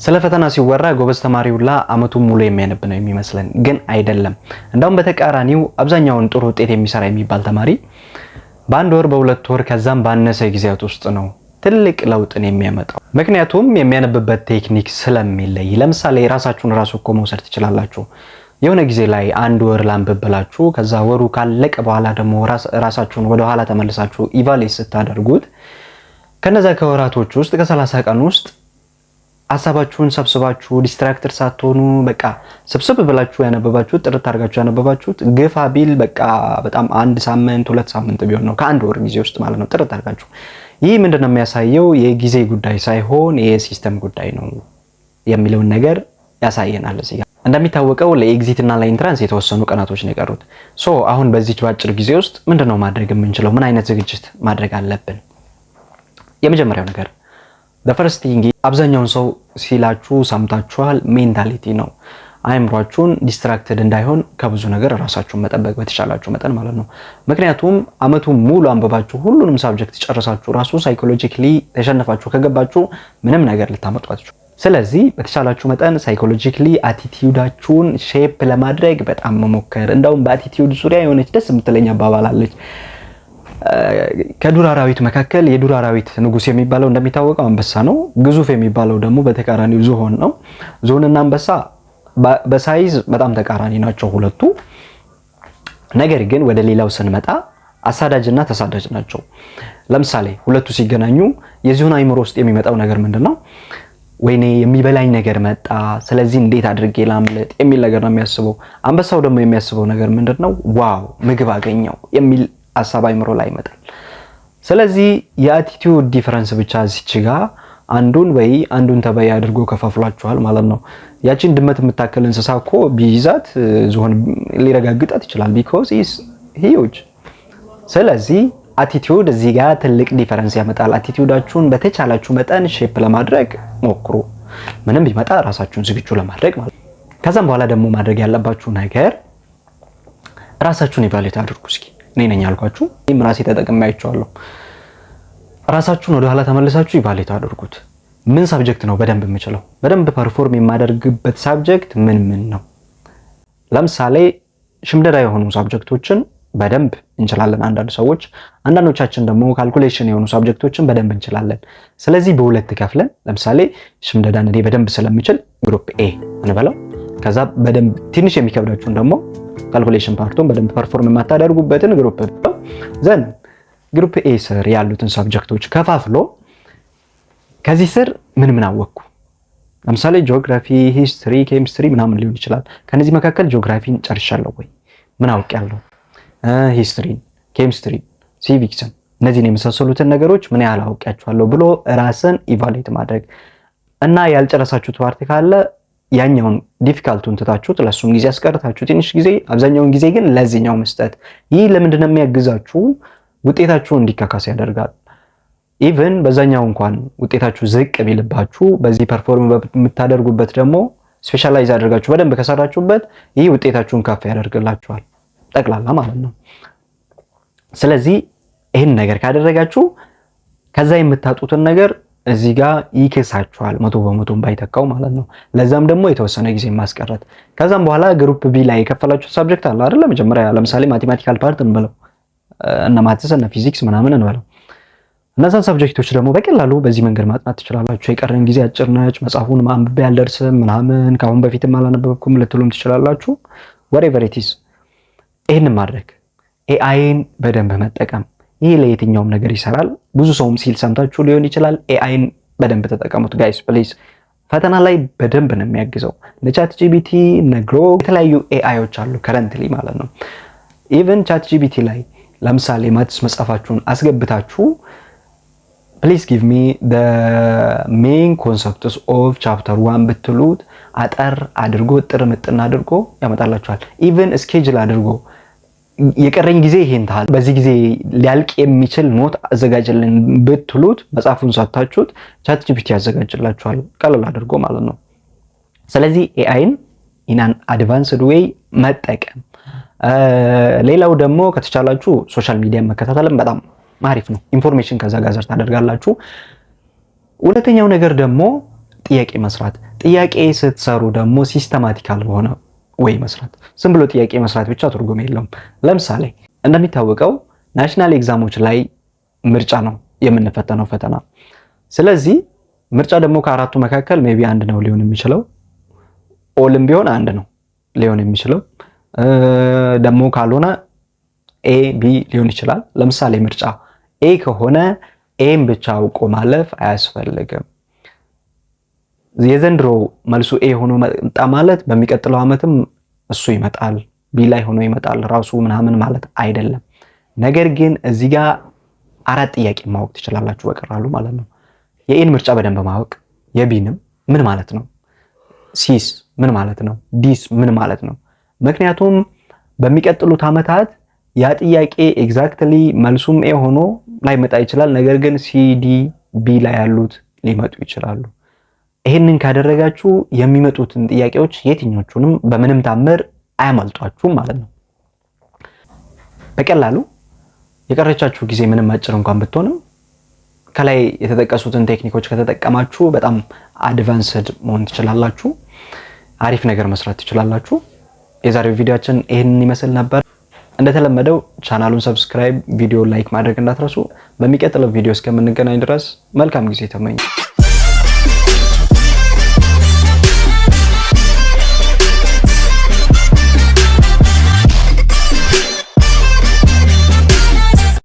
ስለ ፈተና ሲወራ ጎበዝ ተማሪውላ አመቱን ሙሉ የሚያነብ ነው የሚመስለን፣ ግን አይደለም። እንዳውም በተቃራኒው አብዛኛውን ጥሩ ውጤት የሚሰራ የሚባል ተማሪ በአንድ ወር በሁለት ወር ከዛም ባነሰ ጊዜያት ውስጥ ነው ትልቅ ለውጥን የሚያመጣው። ምክንያቱም የሚያነብበት ቴክኒክ ስለሚለይ። ለምሳሌ ራሳችሁን እኮ መውሰድ ትችላላችሁ። የሆነ ጊዜ ላይ አንድ ወር ላንብብላችሁ፣ ከዛ ወሩ ካለቀ በኋላ ደግሞ ራሳችሁን ወደ ኋላ ተመልሳችሁ ኢቫሉዌት ስታደርጉት ከነዛ ከወራቶች ውስጥ ከ30 ቀን ውስጥ ሐሳባችሁን ሰብስባችሁ ዲስትራክተር ሳትሆኑ በቃ ስብስብ ብላችሁ ያነበባችሁት ጥርት አድርጋችሁ ያነበባችሁት ግፋ ቢል በቃ በጣም አንድ ሳምንት ሁለት ሳምንት ቢሆን ነው ከአንድ ወር ጊዜ ውስጥ ማለት ነው ጥርት አድርጋችሁ። ይህ ምንድነው የሚያሳየው? የጊዜ ጉዳይ ሳይሆን የሲስተም ጉዳይ ነው የሚለውን ነገር ያሳየናል። እዚህ ጋር እንደሚታወቀው ለኤግዚት እና ለኢንትራንስ የተወሰኑ ቀናቶች ነው የቀሩት። አሁን በዚህ አጭር ጊዜ ውስጥ ምንድነው ማድረግ የምንችለው? ምን አይነት ዝግጅት ማድረግ አለብን? የመጀመሪያው ነገር the first thing አብዛኛውን ሰው ሲላችሁ ሰምታችኋል፣ ሜንታሊቲ ነው። አይምሯችሁን ዲስትራክትድ እንዳይሆን ከብዙ ነገር ራሳችሁን መጠበቅ በተቻላችሁ መጠን ማለት ነው። ምክንያቱም አመቱን ሙሉ አንበባችሁ ሁሉንም ሳብጀክት ጨርሳችሁ ራሱ ሳይኮሎጂካሊ ተሸነፋችሁ ከገባችሁ ምንም ነገር ልታመጡ አትችሉም። ስለዚህ በተቻላችሁ መጠን ሳይኮሎጂካሊ አቲቲዩዳችሁን ሼፕ ለማድረግ በጣም መሞከር። እንደውም በአቲቲዩድ ዙሪያ የሆነች ደስ የምትለኝ አባባል አለች። ከዱር አራዊት መካከል የዱር አራዊት ንጉስ የሚባለው እንደሚታወቀው አንበሳ ነው። ግዙፍ የሚባለው ደግሞ በተቃራኒው ዝሆን ነው። ዝሆንና አንበሳ በሳይዝ በጣም ተቃራኒ ናቸው ሁለቱ። ነገር ግን ወደ ሌላው ስንመጣ አሳዳጅና ተሳዳጅ ናቸው። ለምሳሌ ሁለቱ ሲገናኙ የዝሆን አይምሮ ውስጥ የሚመጣው ነገር ምንድነው? ወይኔ የሚበላኝ ነገር መጣ፣ ስለዚህ እንዴት አድርጌ ላምልጥ የሚል ነገር ነው የሚያስበው። አንበሳው ደግሞ የሚያስበው ነገር ምንድነው? ዋው ምግብ አገኘው የሚል ሐሳብ አይምሮ ላይ ይመጣል። ስለዚህ የአቲቲዩድ ዲፈረንስ ብቻ እዚች ጋር አንዱን ተበይ አድርጎ ከፋፍሏቸዋል ማለት ነው። ያቺን ድመት የምታከል እንስሳ እኮ ቢይዛት ዝሆን ሊረጋግጣት ይችላል because is huge። ስለዚህ አቲቲዩድ እዚህ ጋር ትልቅ ዲፈረንስ ያመጣል። አቲቲዩዳችሁን በተቻላችሁ መጠን ሼፕ ለማድረግ ሞክሩ፣ ምንም ቢመጣ ራሳችሁን ዝግጁ ለማድረግ ማለት ነው። ከዛም በኋላ ደግሞ ማድረግ ያለባችሁ ነገር ራሳችሁን ኢቫሉዌት አድርጉ። እስኪ እኔ ነኝ ያልኳችሁ እኔም ራሴ ተጠቅሜ አይቼዋለሁ። ራሳችሁን ወደ ኋላ ተመልሳችሁ ኢቫሉዌት አድርጉት። ምን ሳብጀክት ነው በደንብ የምችለው? በደንብ ፐርፎርም የማደርግበት ሳብጀክት ምን ነው? ለምሳሌ ሽምደዳ የሆኑ ሳብጀክቶችን በደንብ እንችላለን አንዳንድ ሰዎች፣ አንዳንዶቻችን ደግሞ ካልኩሌሽን የሆኑ ሳብጀክቶችን በደንብ እንችላለን። ስለዚህ በሁለት ከፍለን ለምሳሌ ሽምደዳን እኔ በደንብ ስለምችል ግሩፕ ኤ እንበለው። ከዛ በደንብ ትንሽ የሚከብዳችሁን ደግሞ ካልኩሌሽን ፓርቱን በደንብ ፐርፎርም የማታደርጉበትን ግሩፕ ብለው ዘን ግሩፕ ኤ ስር ያሉትን ሳብጀክቶች ከፋፍሎ ከዚህ ስር ምን አወቅኩ? ለምሳሌ ጂኦግራፊ፣ ሂስትሪ፣ ኬሚስትሪ ምናምን ሊሆን ይችላል። ከነዚህ መካከል ጂኦግራፊን ጨርሻለሁ ወይ? ምን አውቄያለሁ? ሂስትሪን፣ ኬሚስትሪን፣ ሲቪክስን እነዚህን የመሳሰሉትን ነገሮች ምን ያህል አውቄያቸዋለሁ ብሎ ራስን ኢቫሉዌት ማድረግ እና ያልጨረሳችሁት ፓርት ካለ ያኛውን ዲፊካልቱን ትታችሁት ለሱም ጊዜ አስቀርታችሁ ትንሽ ጊዜ አብዛኛውን ጊዜ ግን ለዚህኛው መስጠት። ይህ ለምንድነው የሚያግዛችሁ? ውጤታችሁ እንዲካካስ ያደርጋል። ኢቭን በዛኛው እንኳን ውጤታችሁ ዝቅ ቢልባችሁ በዚህ ፐርፎርም በምታደርጉበት ደግሞ ስፔሻላይዝ አድርጋችሁ በደንብ ከሰራችሁበት ይህ ውጤታችሁን ከፍ ያደርግላችኋል ጠቅላላ ማለት ነው። ስለዚህ ይህን ነገር ካደረጋችሁ ከዛ የምታጡትን ነገር እዚህ ጋር ይከሳችኋል 100% ባይተካው ማለት ነው። ለዛም ደግሞ የተወሰነ ጊዜ ማስቀረት። ከዛም በኋላ ግሩፕ ቢ ላይ የከፈላችሁት ሳብጀክት አለ አይደል? መጀመሪያ ለምሳሌ ማቴማቲካል ፓርት እንበለው እና ማትስ እና ፊዚክስ ምናምን እንበለው። እነዛን ሳብጀክቶች ደግሞ በቀላሉ በዚህ መንገድ ማጥናት ትችላላችሁ። የቀረን ጊዜ አጭር ነች፣ መጽሐፉን ማንበብ ያልደርስም ምናምን ካሁን በፊትም አላነበብኩም ልትሉም ትችላላችሁ። whatever it is ይሄንን ማድረግ ኤአይን በደንብ መጠቀም ይሄ ለየትኛውም ነገር ይሰራል። ብዙ ሰውም ሲል ሰምታችሁ ሊሆን ይችላል። ኤአይን በደንብ ተጠቀሙት ጋይስ ፕሊዝ። ፈተና ላይ በደንብ ነው የሚያግዘው። ቻት ጂፒቲ ነግሮ የተለያዩ ኤአይዎች አሉ ከረንትሊ ማለት ነው። ኢቭን ቻት ጂፒቲ ላይ ለምሳሌ ማትስ መጻፋችሁን አስገብታችሁ please give me the main concepts of chapter 1 ብትሉት አጠር አድርጎ ጥርምጥና አድርጎ ያመጣላችኋል። ኢቭን ስኬጁል አድርጎ የቀረኝ ጊዜ ይሄን ታህል በዚህ ጊዜ ሊያልቅ የሚችል ኖት አዘጋጅልን ብትሉት መጽሐፉን ሳታችሁት ቻት ጂፒቲ ያዘጋጅላችኋል ቀለል አድርጎ ማለት ነው። ስለዚህ ኤአይን in an advanced way መጠቀም። ሌላው ደግሞ ከተቻላችሁ ሶሻል ሚዲያ መከታተልም በጣም አሪፍ ነው። ኢንፎርሜሽን ከዛ ጋር ታደርጋላችሁ። ሁለተኛው ነገር ደግሞ ጥያቄ መስራት። ጥያቄ ስትሰሩ ደግሞ ሲስተማቲካል በሆነ ወይ መስራት። ዝም ብሎ ጥያቄ መስራት ብቻ ትርጉም የለውም። ለምሳሌ እንደሚታወቀው ናሽናል ኤግዛሞች ላይ ምርጫ ነው የምንፈተነው ፈተና። ስለዚህ ምርጫ ደግሞ ከአራቱ መካከል ሜቢ አንድ ነው ሊሆን የሚችለው፣ ኦልም ቢሆን አንድ ነው ሊሆን የሚችለው፣ ደግሞ ካልሆነ ኤ ቢ ሊሆን ይችላል። ለምሳሌ ምርጫ ኤ ከሆነ ኤም ብቻ አውቆ ማለፍ አያስፈልግም። የዘንድሮ መልሱ ኤ ሆኖ መጣ ማለት በሚቀጥለው ዓመትም እሱ ይመጣል፣ ቢ ላይ ሆኖ ይመጣል ራሱ ምናምን ማለት አይደለም። ነገር ግን እዚህ ጋር አራት ጥያቄ ማወቅ ትችላላችሁ በቀላሉ ማለት ነው። የኤን ምርጫ በደንብ ማወቅ፣ የቢንም ምን ማለት ነው፣ ሲስ ምን ማለት ነው፣ ዲስ ምን ማለት ነው። ምክንያቱም በሚቀጥሉት ዓመታት ያ ጥያቄ ኤግዛክትሊ መልሱም ኤ ሆኖ ላይመጣ ይችላል። ነገር ግን ሲ ዲ ቢ ላይ ያሉት ሊመጡ ይችላሉ። ይሄንን ካደረጋችሁ የሚመጡትን ጥያቄዎች የትኞቹንም በምንም ታምር አያመልጧችሁም ማለት ነው። በቀላሉ የቀረቻችሁ ጊዜ ምንም አጭር እንኳን ብትሆንም ከላይ የተጠቀሱትን ቴክኒኮች ከተጠቀማችሁ በጣም አድቫንስድ መሆን ትችላላችሁ። አሪፍ ነገር መስራት ትችላላችሁ። የዛሬው ቪዲዮአችን ይሄንን ይመስል ነበር። እንደተለመደው ቻናሉን ሰብስክራይብ፣ ቪዲዮ ላይክ ማድረግ እንዳትረሱ። በሚቀጥለው ቪዲዮ እስከምንገናኝ ድረስ መልካም ጊዜ ተመኘሁ።